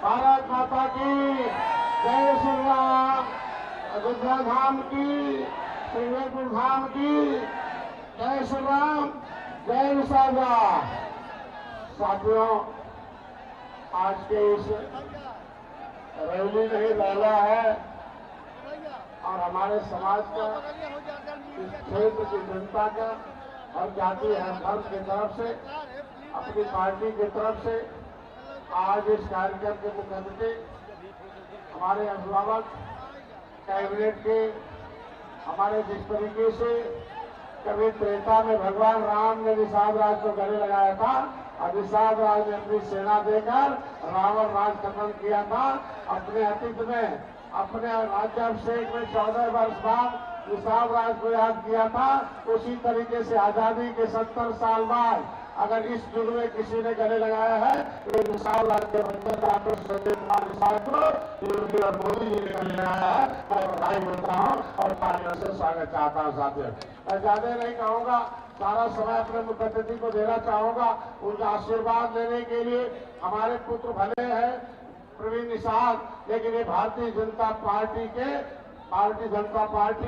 भारत माता की जय श्री राम। अयोध्या धाम की, श्रीनगर धाम की जय श्री राम, जय विशाखा। साथियों, आज के इस रैली नहीं लहला है और हमारे समाज का, इस क्षेत्र की जनता का, हर जाति हर धर्म की तरफ से, अपनी पार्टी की तरफ से आज इस कार्यक्रम के मुख्य अतिथि हमारे अभिभावक कैबिनेट के, हमारे जिस तरीके से कभी त्रेता में भगवान राम ने निषाद राज को गले लगाया था और निषाद राज ने अपनी सेना देकर रावण राज खत्म किया था। अपने अतीत में, अपने राज्याभिषेक में 14 वर्ष बाद निषाद राज को याद किया था। उसी तरीके से आजादी के 70 साल बाद अगर इस युग में किसी ने गले लगाया है तो निषाद राज के बच्चे डॉक्टर संजय कुमार निषाद को योगी और मोदी जी ने गले लगाया है। मैं बधाई देता हूँ और पार्टियों से स्वागत चाहता हूँ। साथियों, मैं ज्यादा नहीं कहूँगा, सारा समय अपने मुख्य अतिथि को देना चाहूंगा। उनका आशीर्वाद लेने के लिए हमारे पुत्र भले हैं प्रवीण निषाद, लेकिन ये भारतीय जनता पार्टी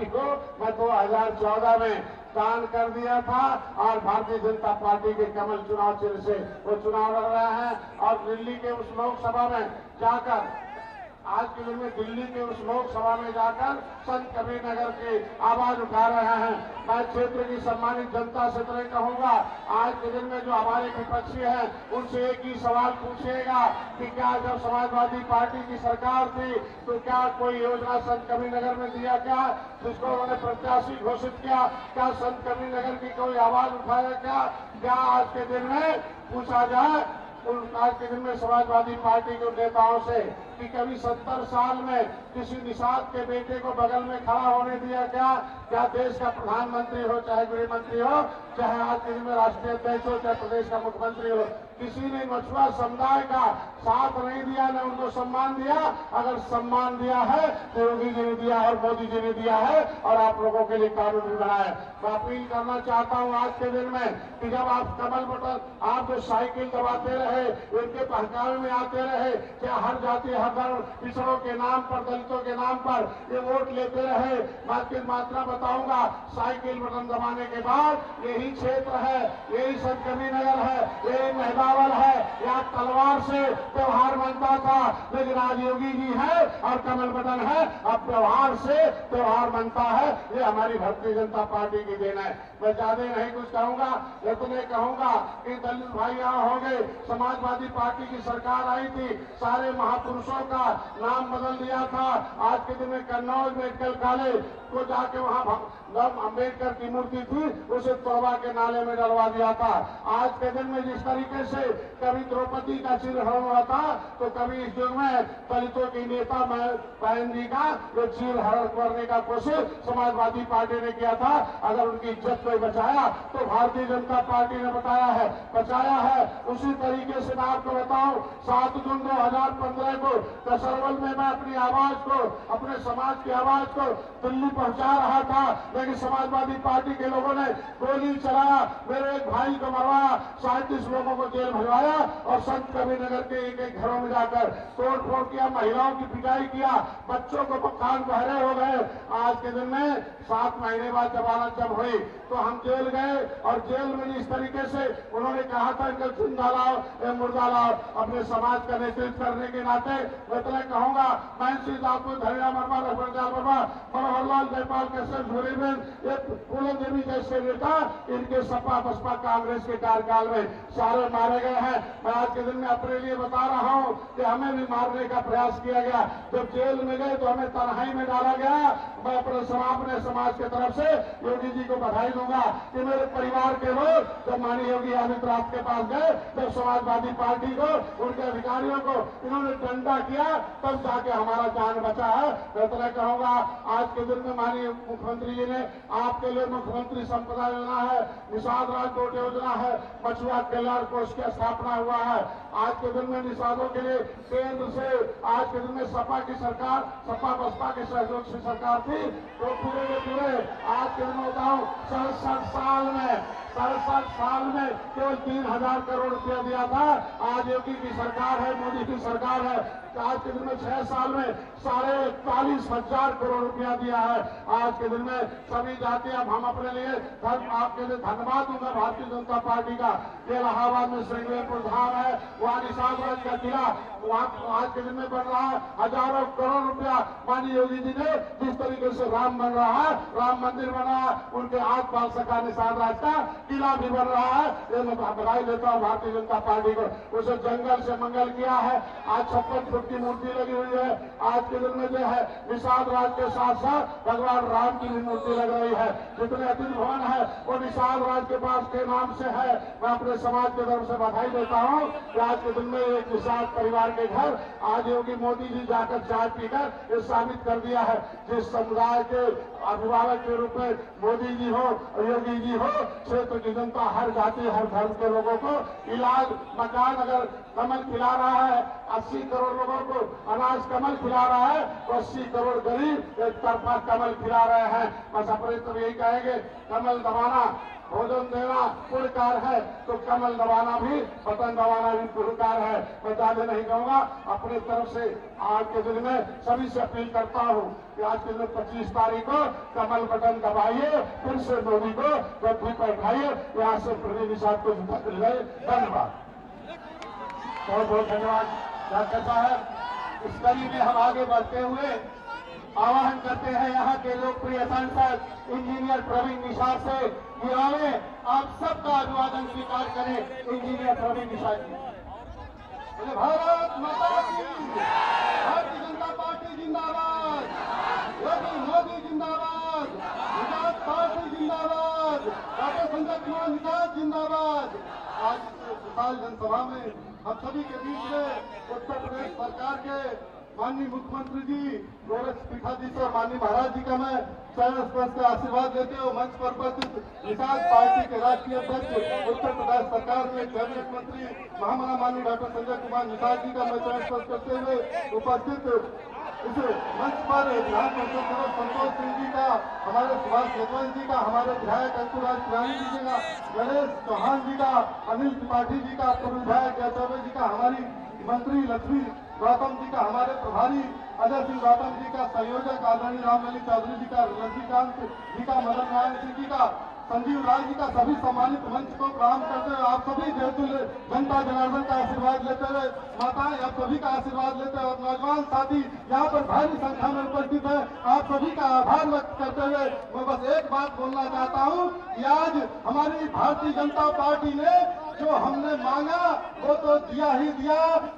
को मैं 2014 में दान कर दिया था और भारतीय जनता पार्टी के कमल चुनाव चिन्ह से वो चुनाव लड़ रहे हैं। और दिल्ली के उस लोकसभा में जाकर, आज के दिन में दिल्ली के उस लोकसभा में जाकर संत कबीर नगर की आवाज उठा रहे हैं। मैं क्षेत्र की सम्मानित जनता से तो कहूंगा, आज के दिन में जो हमारे विपक्षी हैं उनसे एक ही सवाल पूछिएगा कि क्या जब समाजवादी पार्टी की सरकार थी तो क्या कोई योजना संत कबीर नगर में दिया क्या, जिसको उन्होंने प्रत्याशी घोषित किया? क्या संत कबीर नगर की कोई आवाज उठाया क्या आज के दिन में पूछा जाए आज के दिन में समाजवादी पार्टी के नेताओं से कि कभी 70 साल में किसी निषाद के बेटे को बगल में खड़ा होने दिया क्या देश का प्रधानमंत्री हो, चाहे गृह मंत्री हो, चाहे आज के दिन में राष्ट्रीय अध्यक्ष हो, चाहे प्रदेश का मुख्यमंत्री हो, किसी ने मछुआ समुदाय का साथ नहीं दिया, न उनको सम्मान दिया। अगर सम्मान दिया है तो योगी जी ने दिया और मोदी जी ने दिया है और आप लोगों के लिए कानून भी बनाया। मैं अपील करना चाहता हूं आज के दिन में कि जब आप कमल बटन, आप जो साइकिल दबाते रहे, इनके बहकावे में आते रहे, क्या हर जाति हर धर्म पिछड़ों के नाम पर, दलितों के नाम पर ये वोट लेते रहे। मात्रा बताऊंगा, साइकिल बटन दबाने के बाद यही क्षेत्र है, यही संत कबीर नगर है, यही महिलावल है। यहाँ तलवार से त्योहार बनता था, लेकिन आज योगी जी है और कमल बटन है, अब त्योहार से त्योहार बनता है। ये हमारी भारतीय जनता पार्टी की देन है। मैं ज्यादा नहीं कुछ कहूंगा, इतने कहूंगा कि दलित भाई यहाँ हो गए, समाजवादी पार्टी की सरकार आई थी, सारे महापुरुषों का नाम बदल दिया था। आज के दिन में कन्नौज मेडिकल कॉलेज को जाके वहाँ अम्बेडकर की मूर्ति थी, उसे तोड़वा के नाले में डलवा दिया था। आज के दिन में जिस तरीके से कभी द्रौपदी का चीरहरण हुआ था, तो कभी इस युग में दलितों की नेता बहन जी का जो चीरहरण करने का कोशिश समाजवादी पार्टी ने किया था। अगर उनकी इज्जत को बचाया तो भारतीय जनता पार्टी ने बचाया है। उसी तरीके से मैं आपको बताऊं, 7 जून 2015 को कसरवल में मैं अपनी आवाज को, अपने समाज की आवाज को दिल्ली पहुंचा रहा था, लेकिन समाजवादी पार्टी के लोगों ने गोली चलाया, मेरे एक भाई को मरवाया, 37 लोगों को जेल भरवाया और संत कबीर नगर के एक घरों में जाकर तोड़ फोड़ किया, महिलाओं की पिटाई किया, बच्चों को कान बहरे हो गए। आज के दिन में 7 महीने बाद जमानत जब हुई तो हम जेल गए और जेल में जिस तरीके से उन्होंने कहा था कि जिंदा लाओ या मुर्दा लाओ, अपने समाज का नेतृत्व करने के नाते मैं तो कहूंगा, मैं दासपुर धैर्या वर्मा, रघुवंश वर्मा, मनोहर लाल जयपाल कश्यप, झूरीबेन, ये फूलन देवी जैसे नेता इनके सपा बसपा कांग्रेस के कार्यकाल में सारे मारे गए हैं। मैं आज के दिन में अपने लिए बता रहा हूं कि हमें भी मारने का प्रयास किया गया। जब जेल में गए तो हमें तन्हाई में डाला गया। मैं अपने समाज के तरफ से योगी जी को बधाई दूंगा कि मेरे परिवार के लोग जब माननीय योगी आदित्यनाथ के पास गए, जब समाजवादी पार्टी को, उनके अधिकारियों को इन्होंने डंडा किया, तब जाके हमारा जान बचा है। मैं तो कहूंगा, आज के दिन में माननीय मुख्यमंत्री जी ने आपके लिए मुख्यमंत्री संपदा योजना है, निषाद राज कोट योजना है, मछुआ कल्याण कोष की स्थापना हुआ है। आज के दिन में निषादों के लिए केंद्र से, आज के दिन में सपा की सरकार, सपा बसपा के सहयोग से सरकार थी, तो पूरे आज के दिन बताऊं 67 साल में 67 साल में केवल 3,000 करोड़ रुपया दिया था। आज योगी की सरकार है, मोदी की सरकार है, आज के दिन में 6 साल में 41,500 करोड़ रुपया दिया है। आज के दिन में सभी जाति, अब हम अपने लिए आपके लिए धन्यवाद दूंगा भारतीय जनता पार्टी का। ये इलाहाबाद में श्रृंगेरपुर धाम है, वहाँ निषाद राज का किला वहाँ आज के दिन में बन रहा है। हजारों करोड़ रुपया माननीय योगी जी ने जिस तरीके से राम बन रहा है, राम मंदिर बना है, उनके हाथ पाल सका निषाद राज का किला भी बन रहा है। ये मैं बधाई देता हूँ भारतीय जनता पार्टी को। उसे जंगल से मंगल किया है। आज 56 फुट की मूर्ति लगी हुई है। आज के दिन में जो है निषाद राज के साथ साथ भगवान राम की भी मूर्ति लग रही है। जितने अतिथि भवन है वो निषाद राज के पास के नाम से है। मैं अपने समाज के तरफ से बधाई देता हूँ कि आज के दिन में एक निषाद परिवार के घर आज योगी मोदी जी जाकर चाय पीकर ये साबित कर दिया है, जिस समुदाय के अभिभावक के रूप में मोदी जी हो और योगी जी हो, क्षेत्र की जनता हर जाति हर धर्म के लोगों को इलाज, मकान, अगर कमल खिला रहा है 80 करोड़ लोगों को अनाज कमल खिला रहा है तो 80 करोड़ गरीब एक तरफा कमल खिला रहे हैं। बस अपने तो यही कहेंगे, कमल दबाना भोजन देना पुरकार है तो कमल दबाना भी, बटन दबाना भी पुरकार है। मैं ज्यादा नहीं कहूंगा, अपनी तरफ से आज के दिन में सभी से अपील करता हूं कि आज के दिन 25 तारीख को कमल बटन दबाइए, फिर से मोदी को जब भी बैठाइए। यहाँ से प्रदीप निषाद को धन्यवाद, बहुत बहुत धन्यवाद डॉक्टर साहब। इस कड़ी में हम आगे बढ़ते हुए आह्वान करते हैं यहाँ के लोकप्रिय सांसद इंजीनियर प्रवीण निषाद से कि आवे आप सबका अभिवादन स्वीकार करें। इंजीनियर प्रवीण निषाद जी। भारत माता की, भारतीय जनता पार्टी जिंदाबाद, योगी मोदी जिंदाबाद, निषाद पार्टी जिंदाबाद, डॉक्टर संजय कुमार निषाद जिंदाबाद। आज विशाल जनसभा में हम सभी के बीच में उत्तर प्रदेश सरकार के माननीय मुख्यमंत्री जी गोरख त्रिपाठी जी और माननीय महाराज जी का मैं चरण स्पर्श से आशीर्वाद लेते हुए मंच पर उपस्थित निषाद पार्टी के राष्ट्रीय अध्यक्ष उत्तर प्रदेश सरकार के कैबिनेट मंत्री महामना माननीय डॉक्टर संजय कुमार निषाद जी का मैं चरण स्पर्श करते हुए उपस्थित इस मंच पर विधान परिषद सदस्य संतोष सिंह जी का, हमारे सुभाष यजमान जी का, हमारे विधायक अंकुराज तिवारी जी का, गणेश चौहान जी का, अनिल त्रिपाठी जी का, पूर्व विधायक जय चौबे जी का, हमारी मंत्री लक्ष्मी गौतम जी का, हमारे प्रभारी अजय सिंह गौतम जी का, संयोजक आदरणीय रामलली चौधरी जी का, लक्ष्मीकांत जी का, मदन नारायण सिंह जी का, संजीव राय जी का, सभी सम्मानित मंच को प्रणाम करते हुए आप सभी जनता जनार्दन का आशीर्वाद लेते हुए, माताएं आप सभी का आशीर्वाद लेते हुए और नौजवान साथी यहाँ पर भारी संख्या में उपस्थित है, आप सभी का आभार व्यक्त करते हुए मैं बस एक बात बोलना चाहता हूँ कि आज हमारी भारतीय जनता पार्टी ने जो हमने मांगा वो तो दिया ही दिया,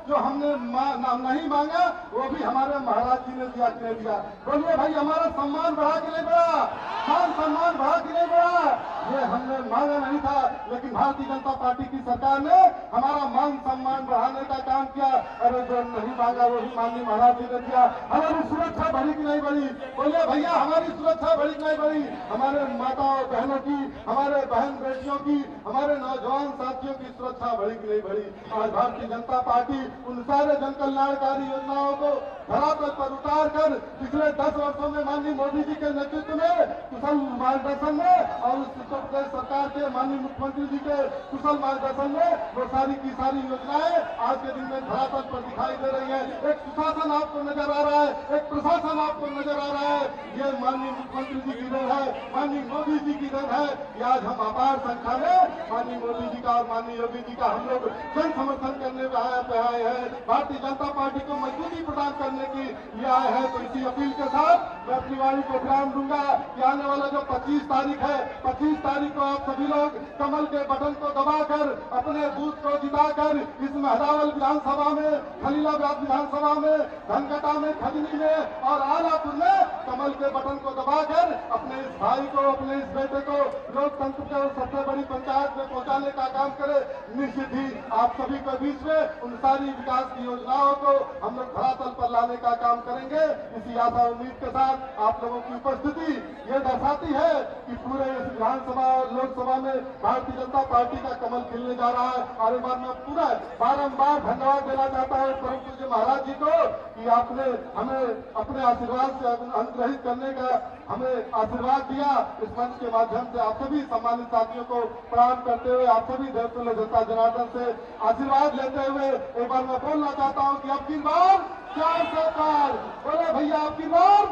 जो हमने नहीं मांगा वो भी हमारे महाराज जी ने दिया कि नहीं दिया। बोलिए भाई, हमारा सम्मान बढ़ा कि नहीं बढ़ा, मान सम्मान बढ़ा कि नहीं बढ़ा? ये हमने मांगा नहीं था, लेकिन भारतीय जनता पार्टी की सरकार ने हमारा मान सम्मान बढ़ाने का काम किया। अरे जो नहीं मांगा वो भी माननीय महाराज जी ने दिया। हमारी सुरक्षा बढ़ी कि नहीं बढ़ी? बोलिए भैया, हमारी सुरक्षा बढ़ी कि नहीं बढ़ी? हमारे माताओं बहनों की, हमारे बहन बेटियों की, हमारे नौजवान साथियों की सुरक्षा बढ़ी कि नहीं बढ़ी? आज भारतीय जनता पार्टी उन सारे जन कल्याणकारी योजनाओं को धरातल पर उतार कर पिछले 10 वर्षों में माननीय मोदी जी के नेतृत्व में कुशल मार्गदर्शन में और उत्तर प्रदेश सरकार के माननीय मुख्यमंत्री जी के कुशल मार्गदर्शन में वो सारी की सारी योजनाएं आज के दिन में धरातल पर दिखाई दे रही है। एक सुशासन आपको नजर आ रहा है, एक प्रशासन आपको नजर आ रहा है। ये माननीय मुख्यमंत्री जी की देन है, माननीय मोदी जी की देन है कि आज हम अपार संख्या में माननीय मोदी जी का और माननीय योगी जी का हम लोग जन समर्थन करने पे आए हैं, भारतीय जनता पार्टी को मजबूती प्रदान करने की लिए आए हैं। तो इसी अपील के साथ मैं अपनी वाणी को विराम दूंगा कि आने वाला जो 25 तारीख है, 25 तारीख को आप सभी लोग कमल के बटन को दबाकर अपने बूथ को जिताकर इस महरावल विधानसभा में, खलीलाबाद विधानसभा में, धनकटा में, खजनी में और आलापुर में कमल के बटन को दबाकर अपने इस भाई को, अपने इस बेटे को लोकतंत्र के सबसे बड़ी पंचायत में पहुंचाने का काम करे। निश्चित ही आप सभी के बीच में उन सारी विकास की योजनाओं को हम लोग धरातल पर लाने का काम करेंगे। इसी आशा उम्मीद के साथ आप लोगों की उपस्थिति ये दर्शाती है कि पूरे इस विधानसभा और लोकसभा में भारतीय जनता पार्टी का कमल खिलने जा रहा है। और एक बार मैं पूरा बारंबार धन्यवाद देना चाहता हूँ परम पूज्य महाराज जी को कि आपने हमें अपने आशीर्वाद से अनुग्रहित करने का हमें आशीर्वाद दिया। इस मंच के माध्यम से आप सभी सम्मानित साथियों को प्रणाम करते हुए, आप सभी देवतुल्य जनता जनार्दन से आशीर्वाद लेते हुए एक बार मैं बोलना चाहता हूं कि अब की बार 400 पार, बोले भैया अब की बार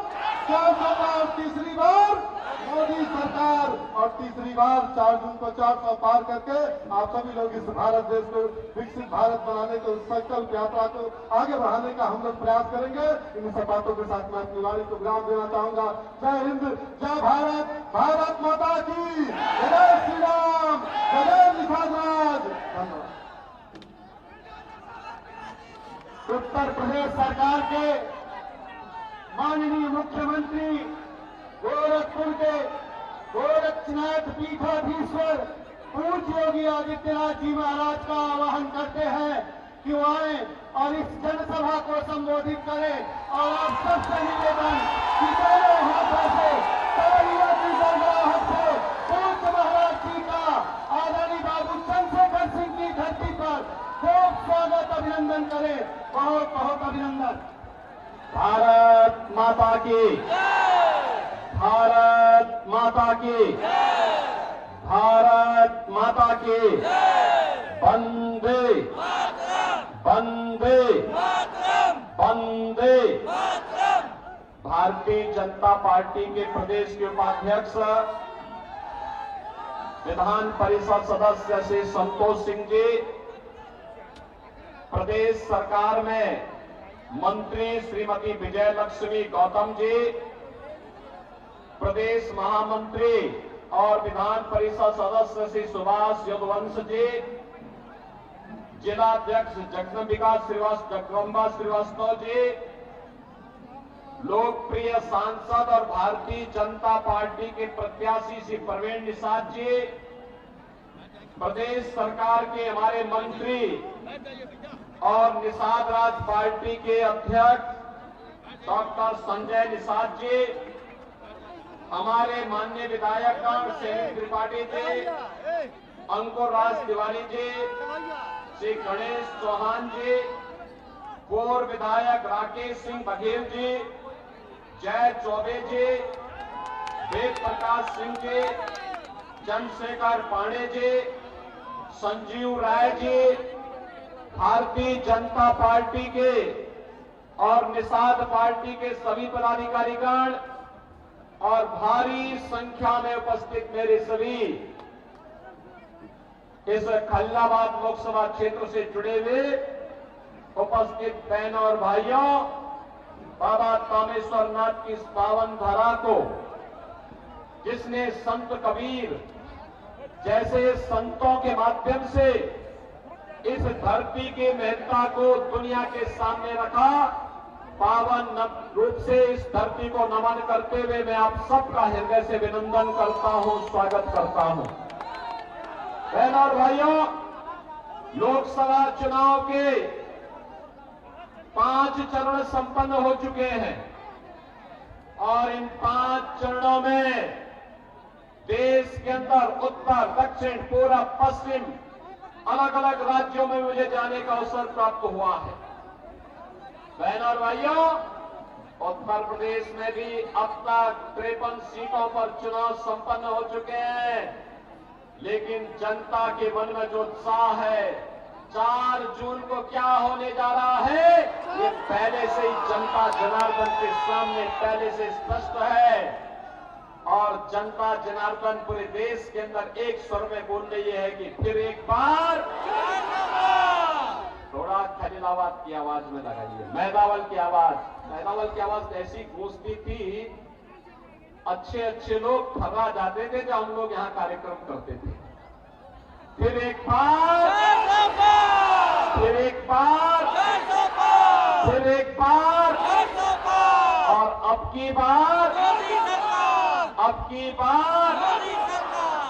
400 पार, तीसरी बार मोदी सरकार और तीसरी बार 4 जून को 400 पार करके आप सभी लोग इस भारत देश को विकसित भारत बनाने के संकल्प यात्रा को आगे बढ़ाने का हम लोग प्रयास करेंगे। इन सब बातों के साथ मैं अपनी वाणी को विराम देना चाहूंगा। जय हिंद, जय भारत, भारत माता की जय, श्री राम, जय निषाद राज। धन्यवाद। उत्तर प्रदेश सरकार के माननीय मुख्यमंत्री गोरखपुर के गोरक्षनाथ पीठाधीश्वर पूज्य योगी आदित्यनाथ जी महाराज का आह्वान करते हैं कि वो आए और इस जनसभा को संबोधित करें। और आप सबसे निवेदन कि दोनों हाथों से तालियों की गड़गड़ाहट से पूज्य महाराज जी का आदरणीय बाबू चंद्रशेखर सिंह की धरती पर खूब स्वागत अभिनंदन करें। बहुत बहुत अभिनंदन। भारत माता की, भारत माता की, भारत माता की, वंदे वंदे वंदे। भारतीय जनता पार्टी के प्रदेश के उपाध्यक्ष विधान परिषद सदस्य श्री संतोष सिंह जी, प्रदेश सरकार में मंत्री श्रीमती विजय लक्ष्मी गौतम जी, प्रदेश महामंत्री और विधान परिषद सदस्य श्री सुभाष यदुवंश जी, जिलाध्यक्ष जगदम्बिका जगदम्बा श्रीवास्तव जी, लोकप्रिय सांसद और भारतीय जनता पार्टी के प्रत्याशी श्री प्रवीण निषाद जी, प्रदेश सरकार के हमारे मंत्री और निषाद राज पार्टी के अध्यक्ष डॉक्टर संजय निषाद जी, हमारे माननीय विधायकगण सैनिक त्रिपाठी जी, अंकुर राज तिवारी जी, श्री गणेश चौहान जी, पूर्व विधायक राकेश सिंह बघेल जी, जय चौबे जी, वेद प्रकाश सिंह जी, चंद्रशेखर पांडे जी, संजीव राय जी, भारतीय जनता पार्टी के और निषाद पार्टी के सभी पदाधिकारीगण और भारी संख्या में उपस्थित मेरे सभी इस खल्लाबाद लोकसभा क्षेत्र से जुड़े हुए उपस्थित बहनों और भाइयों, बाबा कामेश्वर नाथ की इस पावन धारा को जिसने संत कबीर जैसे संतों के माध्यम से इस धरती की महत्ता को दुनिया के सामने रखा, पावन रूप से इस धरती को नमन करते हुए मैं आप सबका हृदय से अभिनंदन करता हूं, स्वागत करता हूं। बहनों और भाइयों, लोकसभा चुनाव के 5 चरण संपन्न हो चुके हैं और इन 5 चरणों में देश के अंदर उत्तर, दक्षिण, पूर्व, पश्चिम अलग अलग राज्यों में मुझे जाने का अवसर प्राप्त हुआ है। बहनों और भाइयों, उत्तर प्रदेश में भी अब तक 53 सीटों पर चुनाव संपन्न हो चुके हैं, लेकिन जनता के मन में जो उत्साह है 4 जून को क्या होने जा रहा है, ये पहले से ही जनता जनार्दन के सामने पहले से स्पष्ट है। और जनता जनार्दन पूरे देश के अंदर एक स्वर में बोल रही है कि फिर एक बार, थोड़ा खलीलाबाद की आवाज में लगाइए, मैदावल की आवाज। मैदावल की आवाज ऐसी गूंजती थी, अच्छे अच्छे लोग थर्रा जाते थे जब हम लोग यहाँ कार्यक्रम करते थे। फिर एक बार, फिर एक बार, फिर एक बार, और अब की बार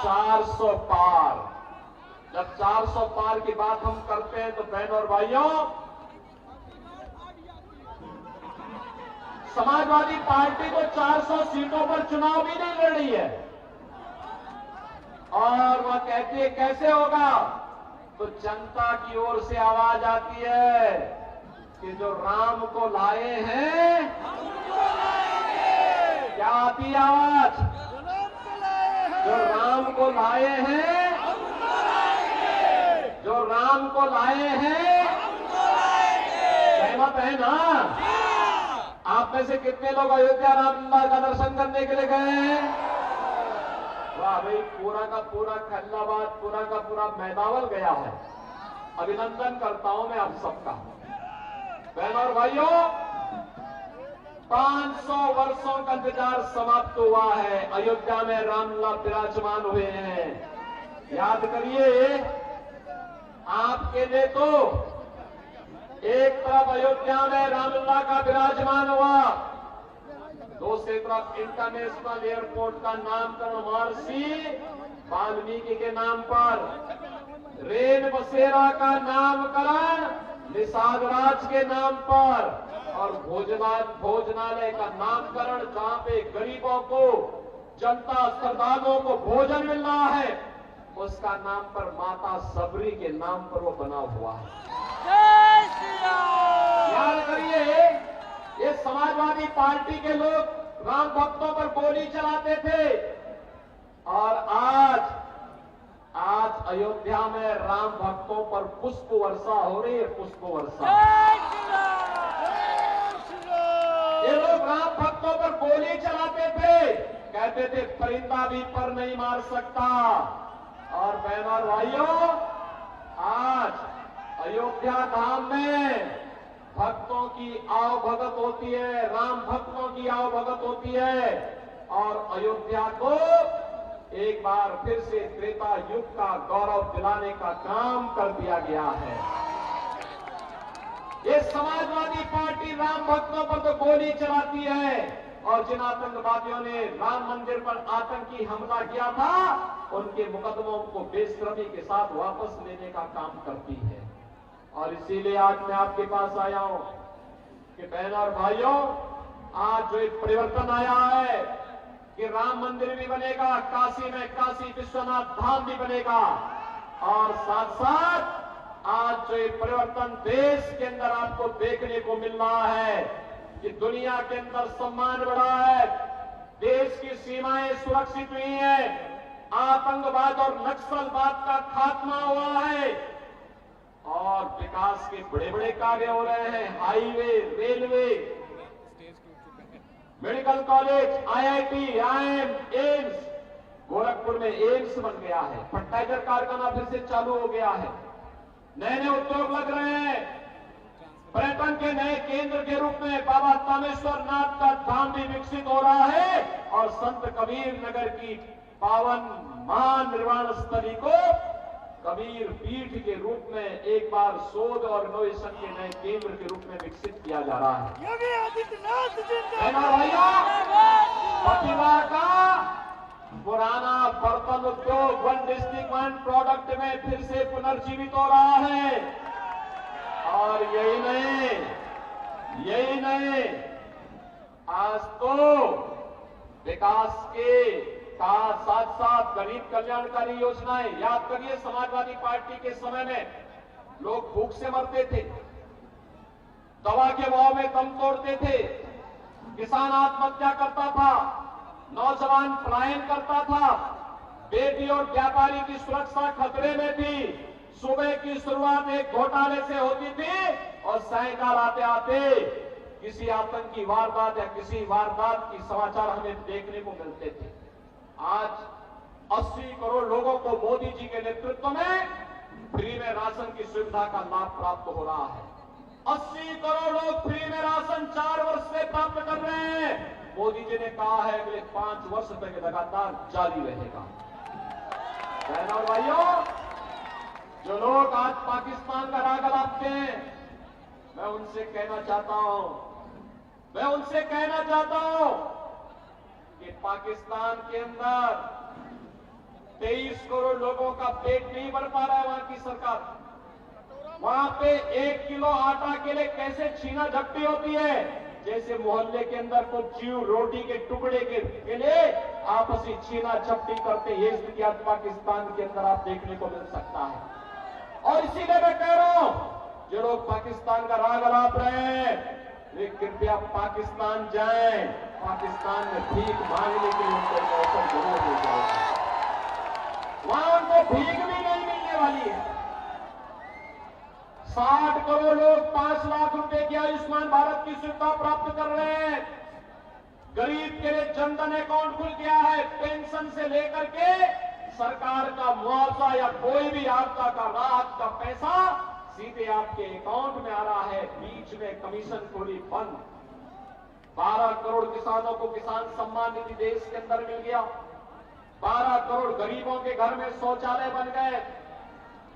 400 पार। जब 400 पार की बात हम करते हैं तो बहनों और भाइयों, समाजवादी पार्टी को 400 सीटों पर चुनाव भी नहीं लड़ रही है और वह कहती है कैसे होगा, तो जनता की ओर से आवाज आती है कि जो राम को लाए हैं, क्या आती है आवाज? जो राम को लाए हैं, जो राम को लाए हैं, सहमत है ना? आप में से कितने लोग अयोध्या रामलला का दर्शन करने के लिए गए हैं? वाह भाई, पूरा का पूरा खल्लाबाद, पूरा का पूरा मैदावल गया है। अभिनंदन करता हूं मैं आप सबका। बहनों और भाइयों, 500 वर्षों का इंतजार समाप्त हुआ है। अयोध्या में रामलला विराजमान हुए हैं। याद करिए, आपके लिए तो एक तरफ अयोध्या में रामलला का विराजमान हुआ, दूसरी तरफ इंटरनेशनल एयरपोर्ट का नामकरण महर्षि वाल्मीकि के नाम पर, रेन बसेरा का नामकरण निषाद राज के नाम पर, और भोजनालय का नामकरण जहां पे गरीबों को, जनता श्रद्धालुओं को भोजन मिल रहा है, उसका नाम पर माता सबरी के नाम पर वो बना हुआ है। याद करिए, ये समाजवादी पार्टी के लोग राम भक्तों पर गोली चलाते थे, और आज अयोध्या में राम भक्तों पर पुष्प वर्षा हो रही है। पुष्प वर्षा, ये लोग राम भक्तों पर गोली चलाते थे, कहते थे परिंदा भी पर नहीं मार सकता। और बहनों और भाइयों, आज अयोध्या धाम में भक्तों की आवभगत होती है, राम भक्तों की आवभगत होती है, और अयोध्या को एक बार फिर से त्रेता युग का गौरव दिलाने का काम कर दिया गया है। ये समाजवादी पार्टी राम भक्तों पर तो गोली चलाती है, और जिन आतंकवादियों ने राम मंदिर पर आतंकी हमला किया था, उनके मुकदमों को बेशर्मी के साथ वापस लेने का काम करती है। और इसीलिए आज मैं आपके पास आया हूं कि बहनों और भाइयों, आज जो एक परिवर्तन आया है कि राम मंदिर भी बनेगा, काशी में काशी विश्वनाथ धाम भी बनेगा, और साथ साथ आज जो एक परिवर्तन देश के अंदर आपको देखने को मिल रहा है कि दुनिया के अंदर सम्मान बढ़ा है, देश की सीमाएं सुरक्षित हुई हैं, आतंकवाद और नक्सलवाद का खात्मा हुआ है, और विकास के बड़े बड़े कार्य हो रहे हैं। Highway, railway, medical college, IIT, IIM, AIIMS, Gorakhpur में एम्स बन गया है, फर्टिलाइजर कारखाना फिर से चालू हो गया है, नए नए उद्योग लग रहे हैं, पर्यटन के नए केंद्र के रूप में बाबा तामेश्वर नाथ का धाम भी विकसित हो रहा है, और संत कबीर नगर की पावन महानिर्वाण स्थली को कबीर पीठ के रूप में एक बार शोध और इनोवेशन के नए केंद्र के रूप में विकसित किया जा रहा है। योगी आदित्यनाथ प्रतिभा का पुराना बर्तन उद्योग वन डिस्ट्रिक्ट वन प्रोडक्ट में फिर से पुनर्जीवित हो रहा है। और यही नहीं, आज तो विकास के साथ साथ गरीब कल्याणकारी योजनाएं, याद करिए समाजवादी पार्टी के समय में लोग भूख से मरते थे, दवा के भाव में दम तोड़ते थे, किसान आत्महत्या करता था, नौजवान पलायन करता था, बेटी और व्यापारी की सुरक्षा खतरे में थी, सुबह की शुरुआत एक घोटाले से होती थी और सायंकाल आते आते किसी आतंकी वारदात या किसी वारदात की समाचार हमें देखने को मिलते थे। आज 80 करोड़ लोगों को मोदी जी के नेतृत्व में फ्री में राशन की सुविधा का लाभ प्राप्त हो रहा है। 80 करोड़ लोग फ्री में राशन 4 वर्ष से प्राप्त कर रहे हैं। मोदी जी ने कहा है अगले 5 वर्ष तक लगातार जारी रहेगा। बहनों और भाइयों, जो लोग आज पाकिस्तान का राग लाते हैं, मैं उनसे कहना चाहता हूं कि पाकिस्तान के अंदर 23 करोड़ लोगों का पेट नहीं भर पा रहा है वहां की सरकार। वहां पे 1 किलो आटा के लिए कैसे छीना झपटी होती है, जैसे मोहल्ले के अंदर कुछ जीव रोटी के टुकड़े के लिए आपसी छीना झपटी करते, ये स्थिति आज पाकिस्तान के अंदर आप देखने को मिल सकता है। और इसीलिए मैं कह रहा हूं जो लोग पाकिस्तान का राग अलाप रहे हैं, वे कृपया पाकिस्तान जाएं। पाकिस्तान में भीख मांगने के लिए उनको एक अवसर जरूर हो जाएगा। वहां उनको भीख भी नहीं मिलने वाली है। 60 करोड़ लोग 5 लाख रुपए की आयुष्मान भारत की सुविधा प्राप्त कर रहे हैं। गरीब के लिए जनधन अकाउंट खुल गया है। पेंशन से लेकर के सरकार का मुआवजा या कोई भी आपदा का राहत का पैसा सीधे आपके अकाउंट में आ रहा है। बीच में कमीशन खोरी बंद। 12 करोड़ किसानों को किसान सम्मान निधि देश के अंदर मिल गया। 12 करोड़ गरीबों के घर में शौचालय बन गए।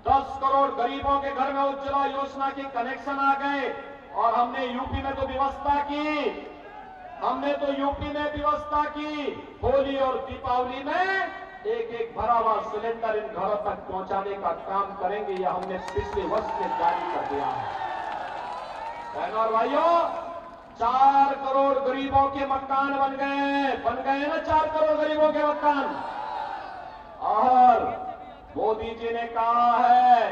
10 करोड़ गरीबों के घर में उज्ज्वला योजना के कनेक्शन आ गए। और हमने यूपी में तो व्यवस्था की होली और दीपावली में एक भरा हुआ सिलेंडर इन घरों तक पहुंचाने का काम करेंगे। यह हमने पिछले वर्ष में जारी कर दिया है। बहनों और भाइयों, 4 करोड़ गरीबों के मकान बन गए ना 4 करोड़ गरीबों के मकान। और मोदी जी ने कहा है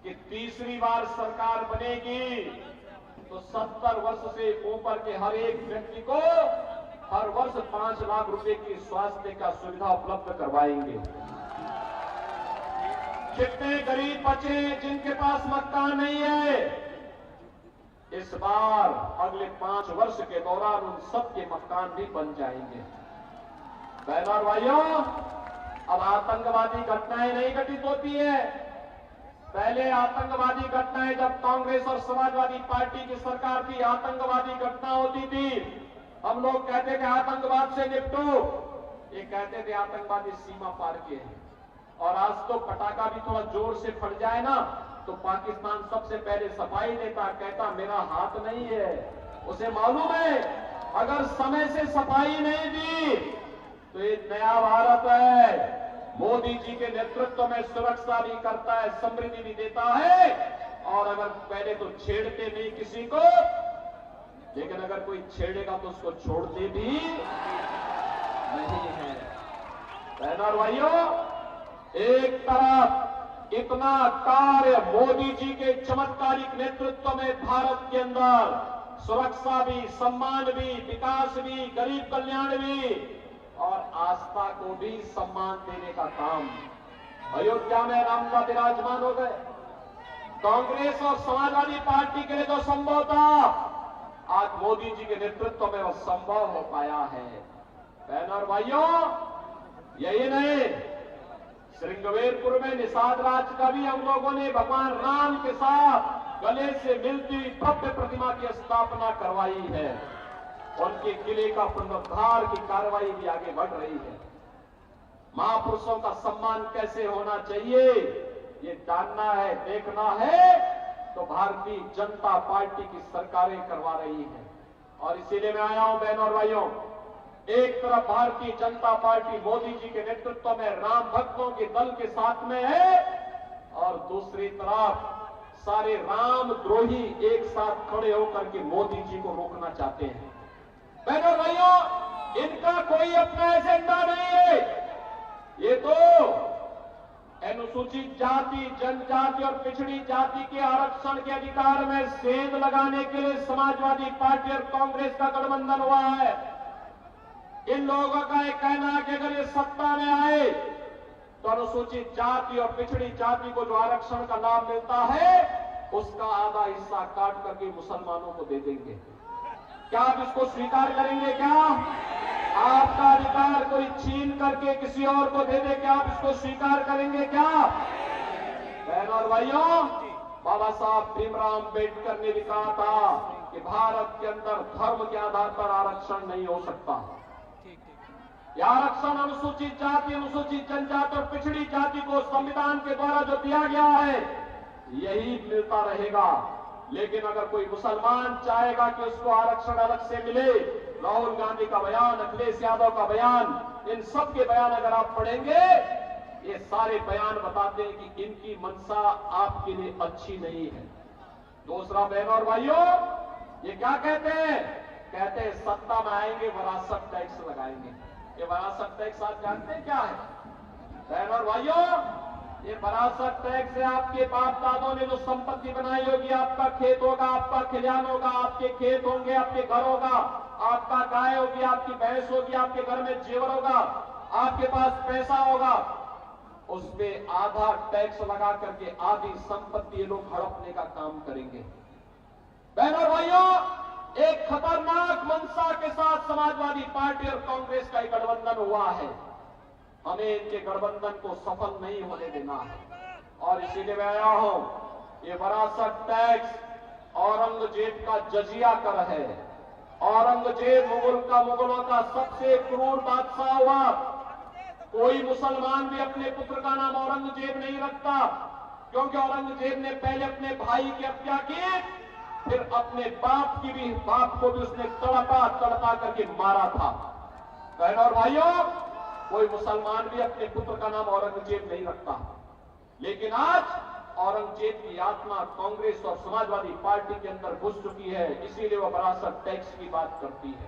कि तीसरी बार सरकार बनेगी तो 70 वर्ष से ऊपर के हर एक व्यक्ति को हर वर्ष 5 लाख रुपए की स्वास्थ्य का सुविधा उपलब्ध करवाएंगे। कितने गरीब बचे जिनके पास मकान नहीं है, इस बार अगले 5 वर्ष के दौरान उन सबके मकान भी बन जाएंगे। बहनों और भाइयों, अब आतंकवादी घटनाएं नहीं घटित होती है। पहले आतंकवादी घटनाएं जब कांग्रेस और समाजवादी पार्टी की सरकार थी, आतंकवादी घटना होती थी, हम लोग कहते थे आतंकवाद से निपटो। ये कहते थे आतंकवादी सीमा पार के हैं। और आज तो पटाखा भी थोड़ा जोर से फट जाए ना तो पाकिस्तान सबसे पहले सफाई देता, कहता मेरा हाथ नहीं है। उसे मालूम है अगर समय से सफाई नहीं दी तो ये नया भारत है। मोदी जी के नेतृत्व में सुरक्षा भी करता है, समृद्धि भी देता है। और अगर पहले तो छेड़ते नहीं किसी को, लेकिन अगर कोई छेड़ेगा तो उसको छोड़ते भी नहीं है। बहनों और भाइयों, एक तरफ इतना कार्य मोदी जी के चमत्कारिक नेतृत्व में भारत के अंदर सुरक्षा भी, सम्मान भी, विकास भी, गरीब कल्याण भी और आस्था को भी सम्मान देने का काम। अयोध्या में रामलला विराजमान हो गए। कांग्रेस और समाजवादी पार्टी के लिए जो संभव था, आज मोदी जी के नेतृत्व में वह संभव हो पाया है। बहनों और भाइयों, यही नहीं, श्रृंगवेरपुर में निषाद राज का भी हम लोगों ने भगवान राम के साथ गले से मिलती हुई भव्य प्रतिमा की स्थापना करवाई है। उनके किले का पुनरुद्धार की कार्रवाई भी आगे बढ़ रही है। महापुरुषों का सम्मान कैसे होना चाहिए ये जानना है, देखना है तो भारतीय जनता पार्टी की सरकारें करवा रही हैं। और इसीलिए मैं आया हूं बहनों और भाइयों, एक तरफ भारतीय जनता पार्टी मोदी जी के नेतृत्व में राम भक्तों के दल के साथ में है और दूसरी तरफ सारे राम द्रोही एक साथ खड़े होकर के मोदी जी को रोकना चाहते हैं। बहनों और भाइयों, इनका कोई अपना एजेंडा नहीं है। ये तो अनुसूचित जाति, जनजाति और पिछड़ी जाति के आरक्षण के अधिकार में सेंध लगाने के लिए समाजवादी पार्टी और कांग्रेस का गठबंधन हुआ है। इन लोगों का एक कहना है कि अगर ये सत्ता में आए तो अनुसूचित जाति और पिछड़ी जाति को जो आरक्षण का लाभ मिलता है उसका आधा हिस्सा काट करके मुसलमानों को दे देंगे। क्या आप इसको स्वीकार करेंगे? क्या आपका अधिकार कोई छीन करके किसी और को दे दे, क्या आप इसको स्वीकार करेंगे? क्या बहनों और भाइयों, बाबा साहब भीमराव अम्बेडकर ने भी कहा था कि भारत के अंदर धर्म के आधार पर आरक्षण नहीं हो सकता। यह आरक्षण अनुसूचित जाति, अनुसूचित जनजाति और पिछड़ी जाति को संविधान के द्वारा जो दिया गया है यही मिलता रहेगा। लेकिन अगर कोई मुसलमान चाहेगा कि उसको आरक्षण अलग से मिले, राहुल गांधी का बयान, अखिलेश यादव का बयान, इन सब के बयान अगर आप पढ़ेंगे, ये सारे बयान बताते हैं कि इनकी मंशा आपके लिए अच्छी नहीं है। दूसरा बहनों और भाइयों, ये क्या कहते हैं? कहते हैं सत्ता में आएंगे विरासत टैक्स लगाएंगे। ये विरासत टैक्स आप जानते हैं क्या है? बहनों और भाइयों, ये वरासत टैक्स से आपके बाप दादों ने जो संपत्ति बनाई होगी, आपका खेत होगा, आपका खलिहान होगा, आपके खेत होंगे, आपके घर होगा, आपका गाय होगी, आपकी भैंस होगी, आपके घर में जेवर होगा, आपके पास पैसा होगा, उस पे आधा टैक्स लगा करके आधी संपत्ति ये लोग हड़पने का काम करेंगे। बहनों और भाइयों, एक खतरनाक मंशा के साथ समाजवादी पार्टी और कांग्रेस का एक गठबंधन हुआ है। हमें इनके गठबंधन को सफल नहीं होने देना है और इसीलिए मैं आया हूं। ये वरासत टैक्स औरंगजेब का जजिया कर है। औरंगजेब मुगलों का सबसे क्रूर बादशाह हुआ। कोई मुसलमान भी अपने पुत्र का नाम औरंगजेब नहीं रखता, क्योंकि औरंगजेब ने पहले अपने भाई की हत्या की, फिर अपने बाप को भी उसने तड़पा करके मारा था। बहनों और भाइयों, कोई मुसलमान भी अपने पुत्र का नाम औरंगजेब नहीं रखता, लेकिन आज औरंगजेब की आत्मा कांग्रेस और समाजवादी पार्टी के अंदर घुस चुकी है, इसीलिए वह वरासत टैक्स की बात करती है।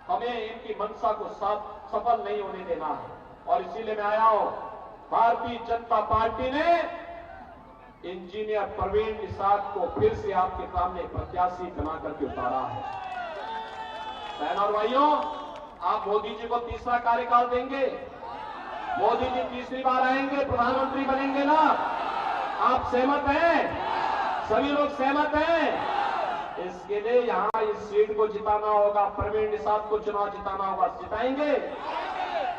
हमें इनकी मंशा को सफल नहीं होने देना है और इसीलिए मैं आया हूं। भारतीय जनता पार्टी ने इंजीनियर प्रवीण निषाद को फिर से आपके सामने प्रत्याशी बना करके उतारा है। बहनों और भाइयों, आप मोदी जी को तीसरा कार्यकाल देंगे? मोदी जी तीसरी बार आएंगे, प्रधानमंत्री बनेंगे ना? आप सहमत हैं? सभी लोग सहमत हैं? इसके लिए यहां इस सीट को जिताना होगा, प्रवीण निषाद को चुनाव जिताना होगा। जिताएंगे?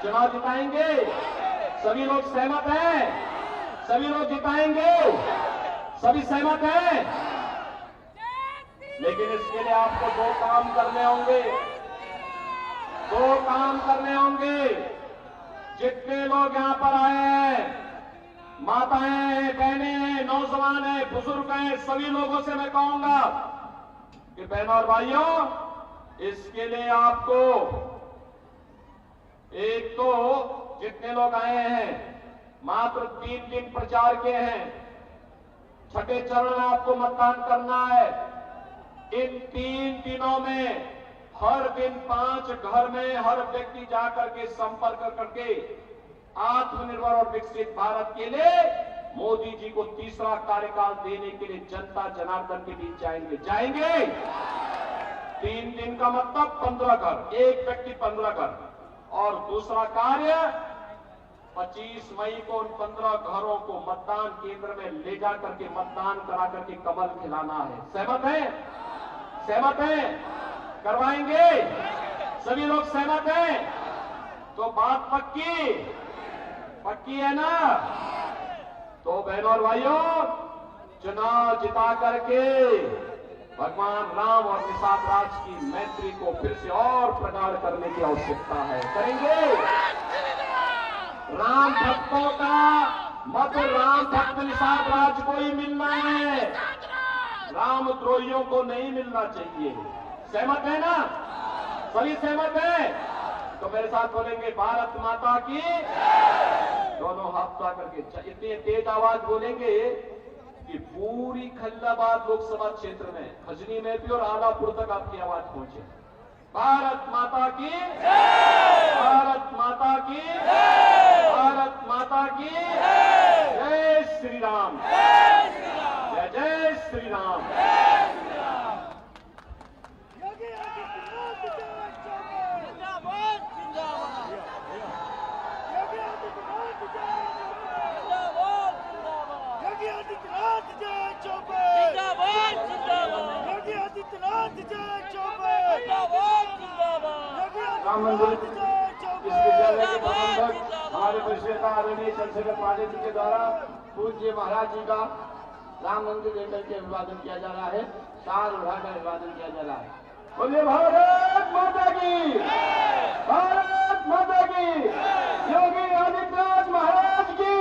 चुनाव जिताएंगे? सभी लोग सहमत हैं? सभी लोग जिताएंगे? सभी सहमत हैं? लेकिन इसके लिए आपको दो काम करने होंगे। दो काम करने होंगे। जितने लोग यहां पर आए हैं, माताएं हैं, बहनें हैं, नौजवान हैं, बुजुर्ग हैं, सभी लोगों से मैं कहूंगा कि बहनों और भाइयों, इसके लिए आपको एक तो जितने लोग आए हैं मात्र 3 दिन प्रचार के हैं, छठे चरण में आपको मतदान करना है। इन 3 दिनों में हर दिन 5 घर में हर व्यक्ति जाकर के संपर्क करके आत्मनिर्भर और विकसित भारत के लिए मोदी जी को तीसरा कार्यकाल देने के लिए जनता जनार्दन के बीच जाएंगे। 3 दिन का मतलब 15 घर, एक व्यक्ति 15 घर। और दूसरा कार्य 25 मई को उन 15 घरों को मतदान केंद्र में ले जा करके मतदान करा करके कमल खिलाना है। सहमत है? सहमत है? करवाएंगे? सभी लोग सहमत हैं? तो बात पक्की है ना? तो बहनों और भाइयों, चुनाव जिता करके भगवान राम और निषाद राज की मैत्री को फिर से और प्रगाढ़ करने की आवश्यकता है। करेंगे? राम भक्तों का मत राम भक्त निषाद राज को ही मिलना है, राम द्रोहियों को नहीं मिलना चाहिए। सहमत है ना? सभी सहमत है? तो मेरे साथ बोलेंगे भारत माता की। दोनों हाथ उठा करके इतनी तेज आवाज बोलेंगे कि पूरी खलिलाबाद लोकसभा क्षेत्र में, खजनी में भी और आलापुर तक आपकी आवाज पहुंचे। भारत माता की, भारत माता की, भारत माता की। जय श्री राम, जय जय श्री राम। योगी आदित्यनाथ जिंदाबाद, जिंदाबाद। योगी आदित्यनाथ जिंदाबाद, जिंदाबाद। योगी आदित्यनाथ जय चौबे, जिंदाबाद, जिंदाबाद। योगी आदित्यनाथ जय चौबे, जिंदाबाद, जिंदाबाद। राम मंदिर इस विद्यालय के प्रबंधक हमारे परिषद आदरणीय चंद्रशेखर पांडे जी के द्वारा पूज्य महाराज जी का राम मंदिर लेकर के अभिवादन किया जा रहा है। शाल उठाकर अभिवादन किया जा रहा है। बोलिए भारत माता की, भारत माता की। योगी आदित्यनाथ महाराज की,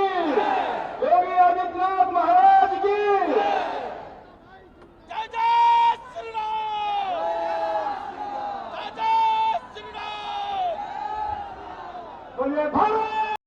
योगी आदित्यनाथ महाराज की। जय जय श्री राम, जय जय श्री राम। बोलिए भारत